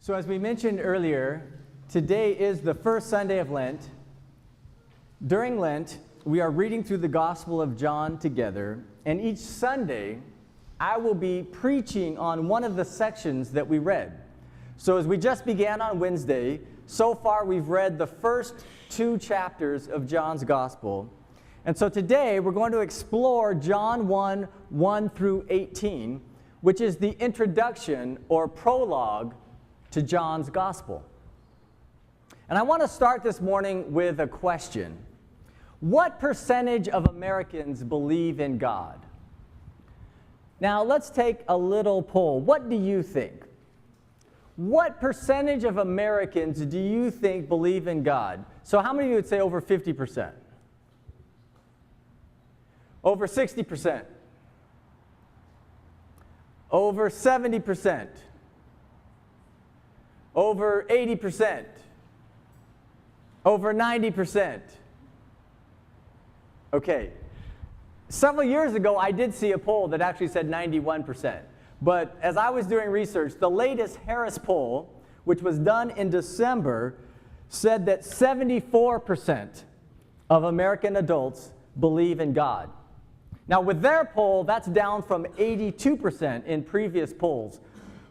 So as we mentioned earlier, today is the first Sunday of Lent. During Lent, we are reading through the Gospel of John together, and each Sunday, I will be preaching on one of the sections that we read. So as we just began on Wednesday, so far we've read the first 2 chapters of John's Gospel. And so today we're going to explore John 1 through 18, which is the introduction or prologue to John's Gospel. And I want to start this morning with a question. What percentage of Americans believe in God? Now let's take a little poll. What do you think? What percentage of Americans do you think believe in God? So how many of you would say over 50%? Over 60%? Over 70%? Over 80%? Over 90%? Okay. Several years ago, I did see a poll that actually said 91%. But as I was doing research, the latest Harris poll, which was done in December, said that 74% of American adults believe in God. Now, with their poll, that's down from 82% in previous polls.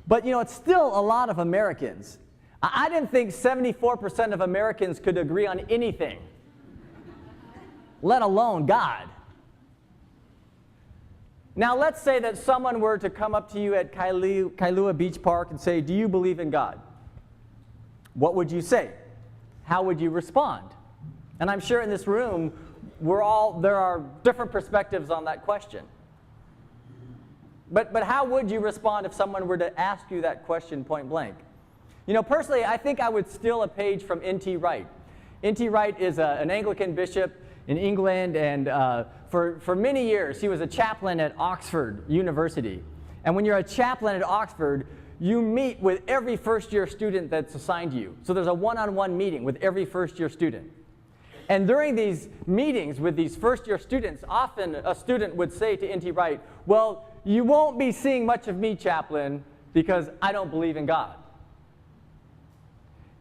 But, it's still a lot of Americans. I didn't think 74% of Americans could agree on anything, let alone God. Now, let's say that someone were to come up to you at Kailua Beach Park and say, "Do you believe in God?" What would you say? How would you respond? And I'm sure in this room, there are different perspectives on that question. But how would you respond if someone were to ask you that question point blank? Personally, I think I would steal a page from N.T. Wright. N.T. Wright is an Anglican bishop in England, and for many years, he was a chaplain at Oxford University. And when you're a chaplain at Oxford, you meet with every first-year student that's assigned to you. So there's a one-on-one meeting with every first-year student. And during these meetings with these first-year students, often a student would say to N.T. Wright, "Well, you won't be seeing much of me, chaplain, because I don't believe in God."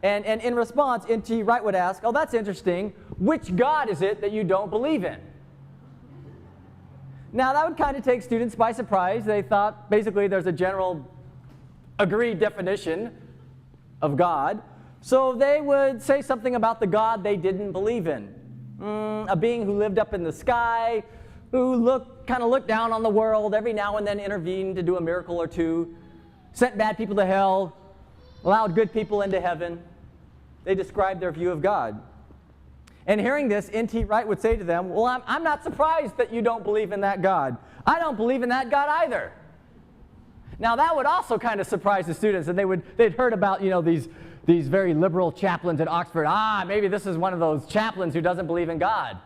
And in response, N.T. Wright would ask, "Oh, that's interesting. Which God is it that you don't believe in?" Now, that would kind of take students by surprise. They thought, basically, there's a general agreed definition of God. So they would say something about the God they didn't believe in. A being who lived up in the sky, who kind of looked down on the world, every now and then intervened to do a miracle or two, sent bad people to hell, allowed good people into heaven. They described their view of God. And hearing this, N.T. Wright would say to them, "Well, I'm not surprised that you don't believe in that God. I don't believe in that God either." Now, that would also kind of surprise the students, and they'd heard about, these very liberal chaplains at Oxford. Maybe this is one of those chaplains who doesn't believe in God.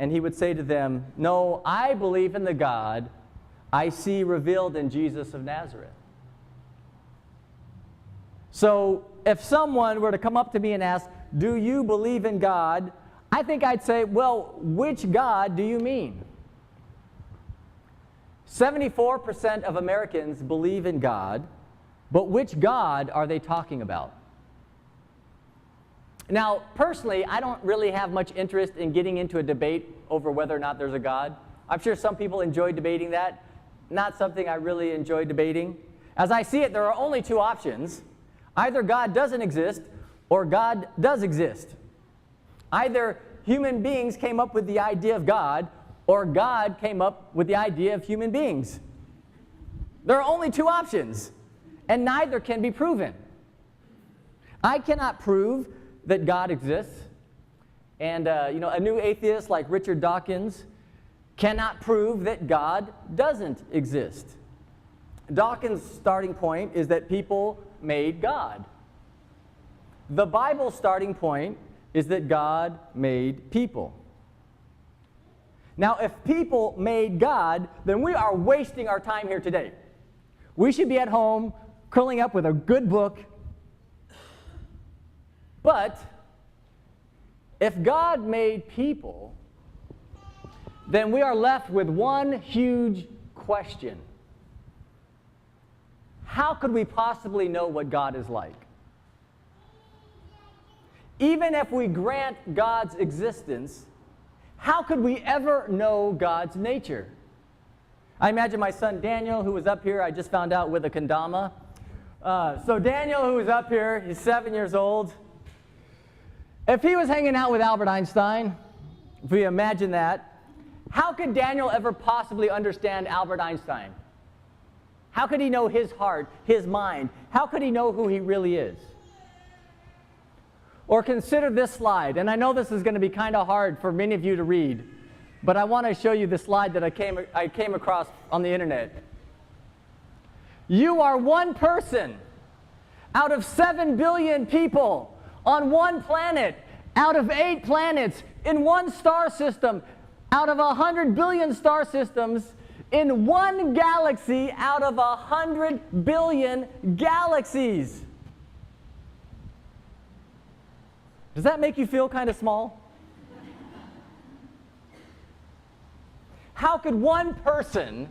And he would say to them, "No, I believe in the God I see revealed in Jesus of Nazareth." So if someone were to come up to me and ask, "Do you believe in God?" I think I'd say, "Well, which God do you mean?" 74% of Americans believe in God, but which God are they talking about? Now, personally, I don't really have much interest in getting into a debate over whether or not there's a God. I'm sure some people enjoy debating that. Not something I really enjoy debating. As I see it, there are only 2 options. Either God doesn't exist, or God does exist. Either human beings came up with the idea of God, or God came up with the idea of human beings. There are only 2 options, and neither can be proven. I cannot prove that God exists, and a new atheist like Richard Dawkins cannot prove that God doesn't exist. Dawkins' starting point is that people made God. The Bible's starting point is that God made people. Now, if people made God, then we are wasting our time here today. We should be at home curling up with a good book. But if God made people, then we are left with one huge question. how could we possibly know what God is like? Even if we grant God's existence, how could we ever know God's nature? I imagine my son Daniel, who was up here, I just found out, with a kendama. So Daniel, who was up here, he's 7 years old. If he was hanging out with Albert Einstein, if we imagine that, how could Daniel ever possibly understand Albert Einstein? How could he know his heart, his mind? How could he know who he really is? Or consider this slide, and I know this is going to be kind of hard for many of you to read, but I want to show you the slide that I came across on the internet. You are one person out of 7 billion people on one planet, out of 8 planets, in one star system, out of 100 billion star systems, in one galaxy out of 100 billion galaxies. Does that make you feel kind of small? How could one person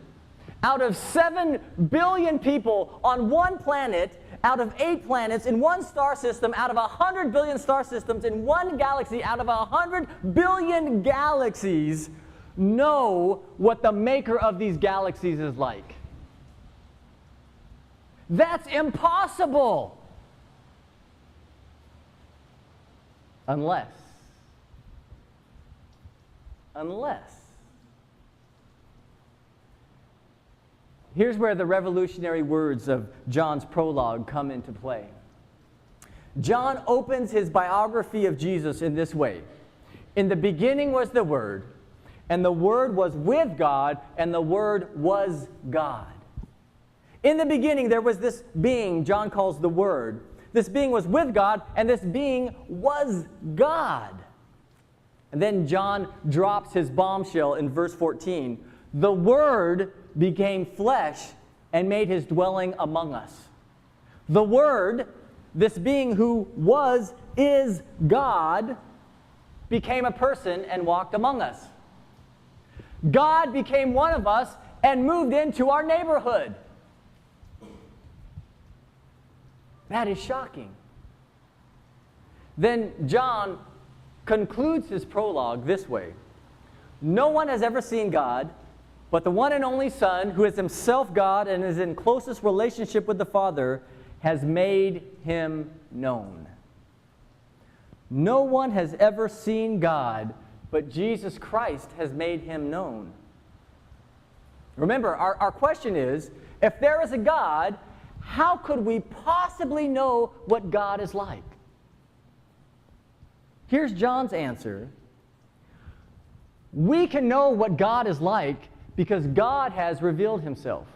out of 7 billion people on one planet, out of 8 planets, in one star system, out of 100 billion star systems, in one galaxy, out of 100 billion galaxies, know what the maker of these galaxies is like? That's impossible. Unless. Here's where the revolutionary words of John's prologue come into play. John opens his biography of Jesus in this way. In the beginning was the Word, and the Word was with God, and the Word was God. In the beginning there was this being John calls the Word. This being was with God, and this being was God. And then John drops his bombshell in verse 14. The Word became flesh and made his dwelling among us. The Word, this being who is God, became a person and walked among us. God became one of us and moved into our neighborhood. That is shocking. Then John concludes his prologue this way. No one has ever seen God, but the one and only Son, who is himself God and is in closest relationship with the Father, has made him known. No one has ever seen God, but Jesus Christ has made him known. Remember, our question is, if there is a God, how could we possibly know what God is like? Here's John's answer. We can know what God is like because God has revealed himself.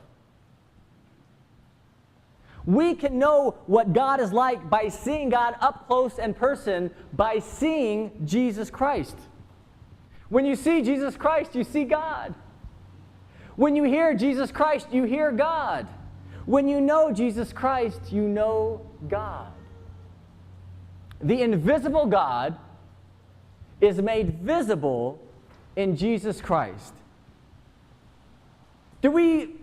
We can know what God is like by seeing God up close and person, by seeing Jesus Christ. When you see Jesus Christ, you see God. When you hear Jesus Christ, you hear God. When you know Jesus Christ, you know God. The invisible God is made visible in Jesus Christ. Do we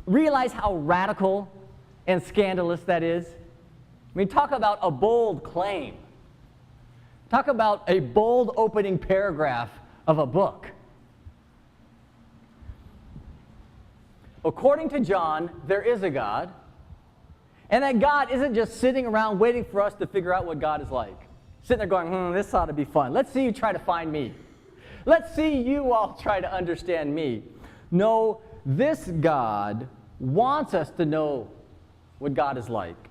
realize how radical and scandalous that is? I mean, talk about a bold claim. Talk about a bold opening paragraph of a book. According to John, there is a God, and that God isn't just sitting around waiting for us to figure out what God is like. Sitting there going, this ought to be fun. Let's see you try to find me. Let's see you all try to understand me. No, this God wants us to know what God is like.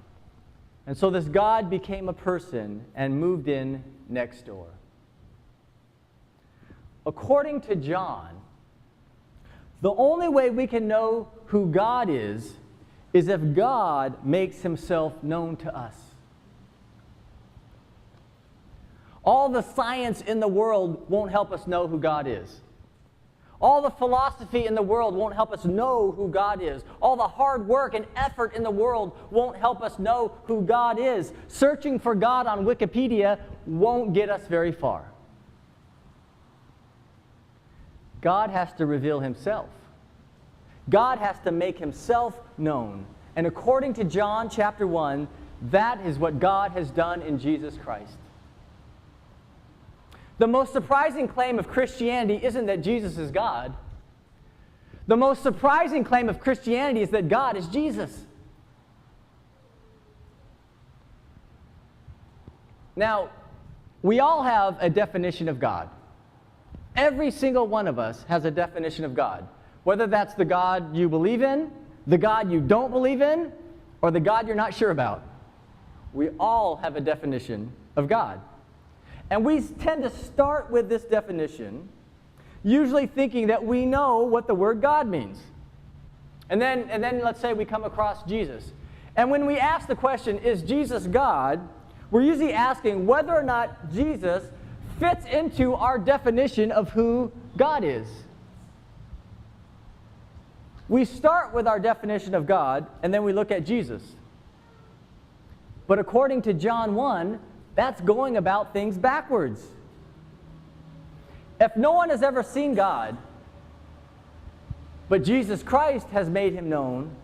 And so this God became a person and moved in next door. According to John, the only way we can know who God is if God makes himself known to us. All the science in the world won't help us know who God is. All the philosophy in the world won't help us know who God is. All the hard work and effort in the world won't help us know who God is. Searching for God on Wikipedia won't get us very far. God has to reveal himself. God has to make himself known. And according to John chapter 1, that is what God has done in Jesus Christ. The most surprising claim of Christianity isn't that Jesus is God. The most surprising claim of Christianity is that God is Jesus. Now, we all have a definition of God. Every single one of us has a definition of God. Whether that's the God you believe in, the God you don't believe in, or the God you're not sure about. We all have a definition of God. And we tend to start with this definition, usually thinking that we know what the word God means. And then let's say we come across Jesus. And when we ask the question, is Jesus God? We're usually asking whether or not Jesus fits into our definition of who God is. We start with our definition of God, and then we look at Jesus. But according to John 1, that's going about things backwards. If no one has ever seen God, but Jesus Christ has made him known,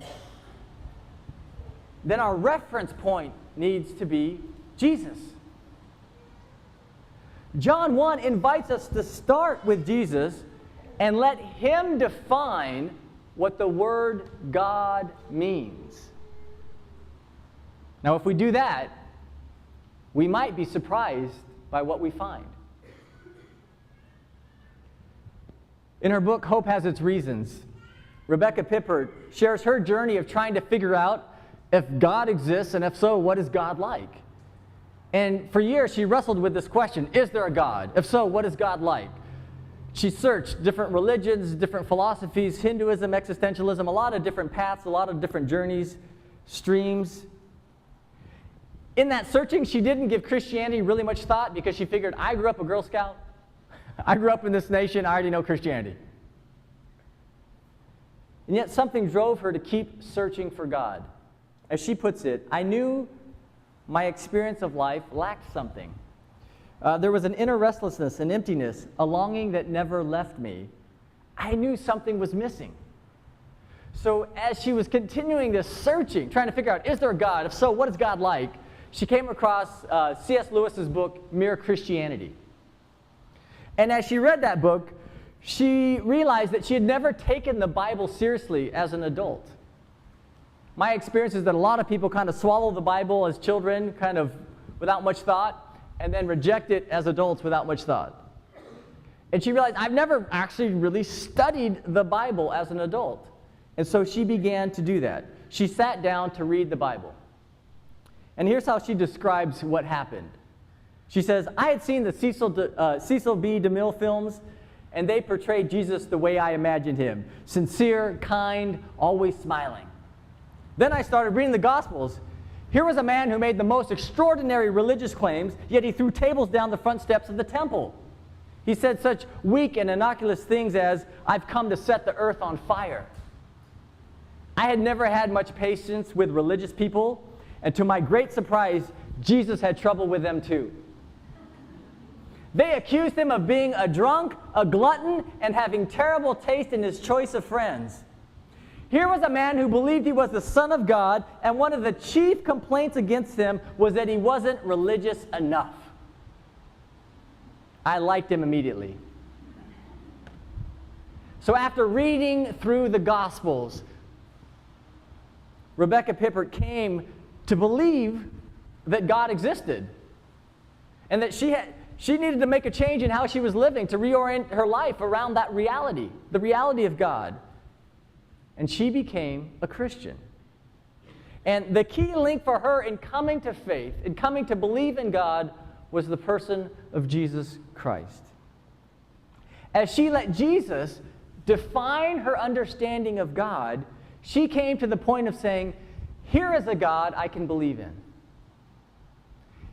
then our reference point needs to be Jesus. John 1 invites us to start with Jesus and let him define what the word God means. Now, if we do that, we might be surprised by what we find. In her book, Hope Has Its Reasons, Rebecca Pippert shares her journey of trying to figure out if God exists, and if so, what is God like? And for years, she wrestled with this question, is there a God? If so, what is God like? She searched different religions, different philosophies, Hinduism, existentialism, a lot of different paths, a lot of different journeys, streams. In that searching, she didn't give Christianity really much thought because she figured, I grew up a Girl Scout. I grew up in this nation. I already know Christianity. And yet something drove her to keep searching for God. As she puts it, I knew my experience of life lacked something. There was an inner restlessness, an emptiness, a longing that never left me. I knew something was missing. So as she was continuing this searching, trying to figure out, is there a God? If so, what is God like? She came across C.S. Lewis's book, Mere Christianity. And as she read that book, she realized that she had never taken the Bible seriously as an adult. My experience is that a lot of people kind of swallow the Bible as children, kind of without much thought, and then reject it as adults without much thought. And she realized, I've never actually really studied the Bible as an adult. And so she began to do that. She sat down to read the Bible. And here's how she describes what happened. She says, I had seen the Cecil B. DeMille films, and they portrayed Jesus the way I imagined him. Sincere, kind, always smiling. Then I started reading the Gospels. Here was a man who made the most extraordinary religious claims, yet he threw tables down the front steps of the temple. He said such weak and innocuous things as, I've come to set the earth on fire. I had never had much patience with religious people, and to my great surprise, Jesus had trouble with them too. They accused him of being a drunk, a glutton, and having terrible taste in his choice of friends. Here was a man who believed he was the Son of God, and one of the chief complaints against him was that he wasn't religious enough. I liked him immediately. So after reading through the Gospels, Rebecca Pippert came to believe that God existed, and that she needed to make a change in how she was living to reorient her life around that reality, the reality of God. And she became a Christian. And the key link for her in coming to faith, in coming to believe in God, was the person of Jesus Christ. As she let Jesus define her understanding of God, she came to the point of saying, here is a God I can believe in.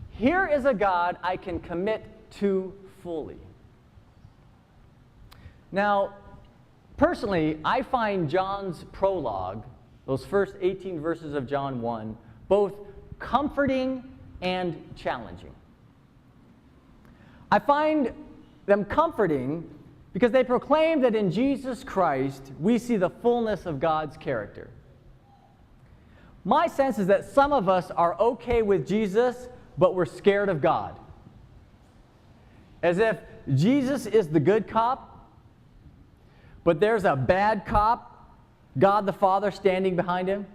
Here is a God I can commit to fully. Now, personally, I find John's prologue, those first 18 verses of John 1, both comforting and challenging. I find them comforting because they proclaim that in Jesus Christ we see the fullness of God's character. My sense is that some of us are okay with Jesus, but we're scared of God. As if Jesus is the good cop, but there's a bad cop, God the Father, standing behind him.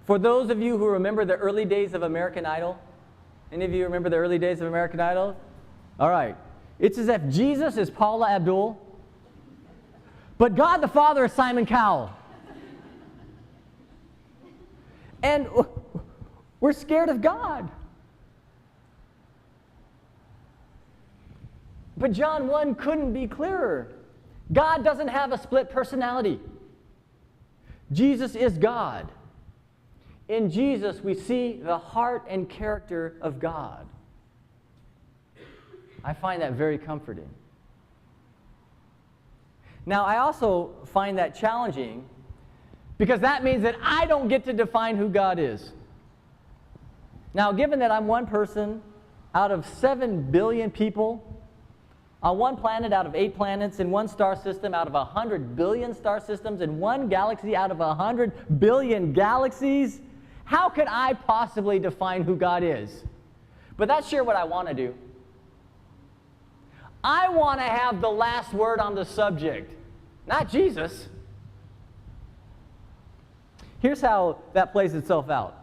For those of you who remember the early days of American Idol, any of you remember the early days of American Idol? All right. It's as if Jesus is Paula Abdul, but God the Father is Simon Cowell. And we're scared of God. But John 1 couldn't be clearer. God doesn't have a split personality. Jesus is God. In Jesus, we see the heart and character of God. I find that very comforting. Now, I also find that challenging because that means that I don't get to define who God is. Now, given that I'm one person out of 7 billion people, on one planet out of 8 planets, in one star system out of 100 billion star systems, in one galaxy out of 100 billion galaxies, how could I possibly define who God is? But that's sure what I want to do. I want to have the last word on the subject, not Jesus. Here's how that plays itself out.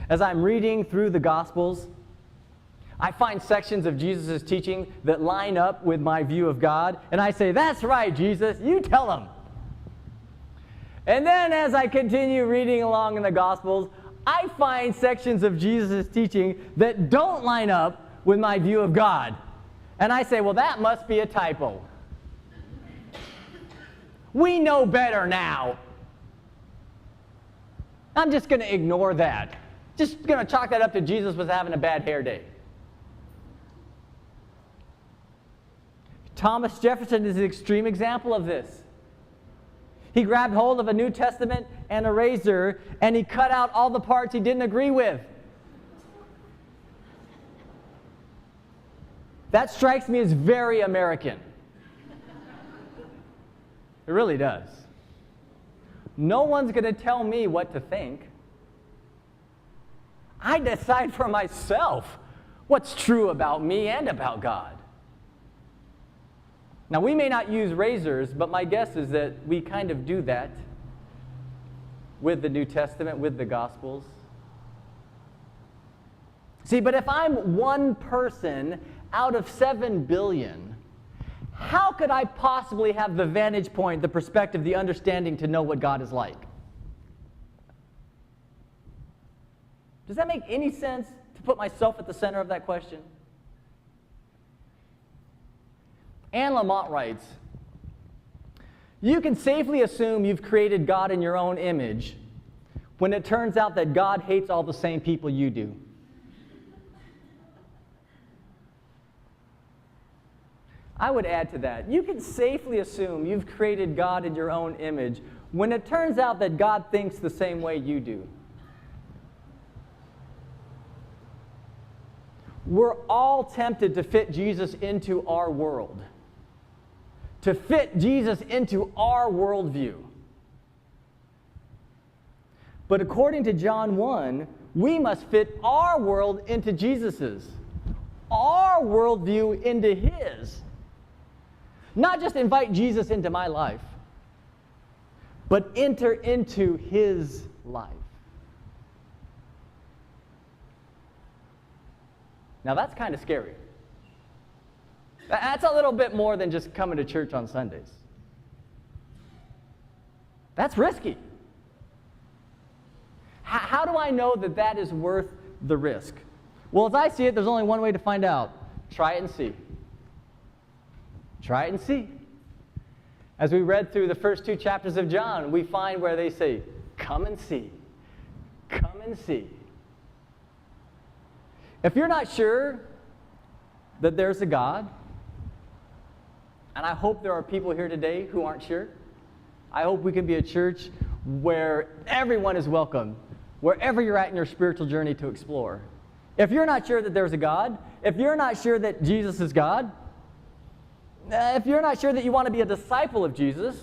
As I'm reading through the Gospels, I find sections of Jesus' teaching that line up with my view of God, and I say, that's right, Jesus, you tell them. And then as I continue reading along in the Gospels, I find sections of Jesus' teaching that don't line up with my view of God. And I say, well, that must be a typo. We know better now. I'm just going to ignore that. Just going to chalk that up to Jesus was having a bad hair day. Thomas Jefferson is an extreme example of this. He grabbed hold of a New Testament and a razor, and he cut out all the parts he didn't agree with. That strikes me as very American. It really does. No one's going to tell me what to think. I decide for myself what's true about me and about God. Now, we may not use razors, but my guess is that we kind of do that with the New Testament, with the Gospels. See, but if I'm one person out of 7 billion, how could I possibly have the vantage point, the perspective, the understanding to know what God is like? Does that make any sense to put myself at the center of that question? Anne Lamott writes, you can safely assume you've created God in your own image when it turns out that God hates all the same people you do. I would add to that, you can safely assume you've created God in your own image when it turns out that God thinks the same way you do. We're all tempted to fit Jesus into our world, to fit Jesus into our worldview. But according to John 1, we must fit our world into Jesus's, our worldview into his. Not just invite Jesus into my life, but enter into his life. Now that's kind of scary. That's a little bit more than just coming to church on Sundays. That's risky. How do I know that that is worth the risk? Well, as I see it, there's only one way to find out. Try it and see. Try it and see. As we read through the first 2 chapters of John, we find where they say, come and see. Come and see. If you're not sure that there's a God, and I hope there are people here today who aren't sure, I hope we can be a church where everyone is welcome, wherever you're at in your spiritual journey to explore. If you're not sure that there's a God, if you're not sure that Jesus is God, if you're not sure that you want to be a disciple of Jesus,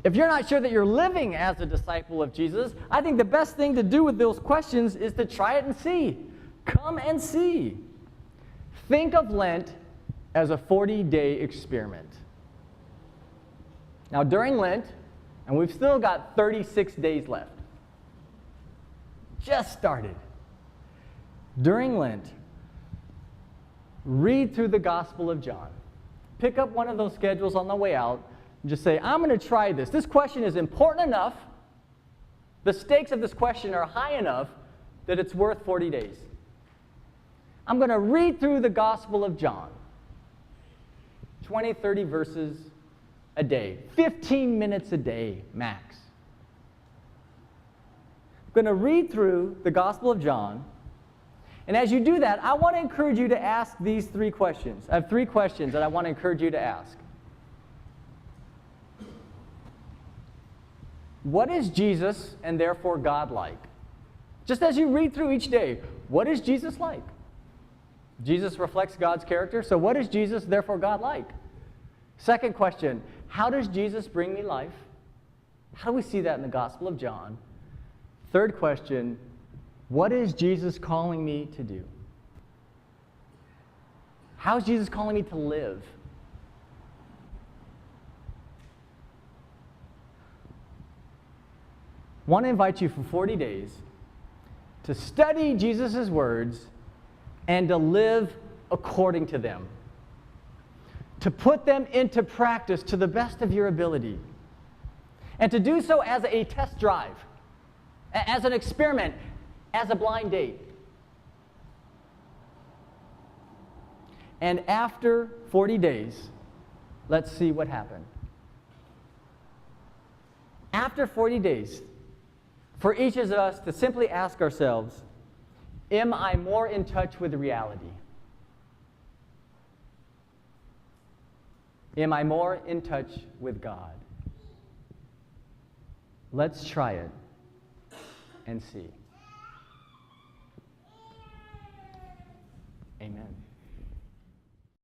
If you're not sure that you're living as a disciple of Jesus, I think the best thing to do with those questions is to try it and see. Come and see. Think of Lent as a 40-day experiment. Now, during Lent, and we've still got 36 days left, just started. During Lent, read through the Gospel of John. Pick up one of those schedules on the way out and just say, I'm going to try this. This question is important enough. The stakes of this question are high enough that it's worth 40 days. I'm going to read through the Gospel of John. 20, 30 verses a day. 15 minutes a day, max. I'm going to read through the Gospel of John. And as you do that, I want to encourage you to ask these 3 questions. I have 3 questions that I want to encourage you to ask. What is Jesus and therefore God like? Just as you read through each day, what is Jesus like? Jesus reflects God's character, so what is Jesus, therefore God like? Second question, how does Jesus bring me life? How do we see that in the Gospel of John? Third question, what is Jesus calling me to do? How is Jesus calling me to live? I want to invite you for 40 days to study Jesus' words and to live according to them. To put them into practice to the best of your ability. And to do so as a test drive, as an experiment, as a blind date. And after 40 days, let's see what happened. After 40 days, for each of us to simply ask ourselves, am I more in touch with reality? Am I more in touch with God? Let's try it and see. Amen.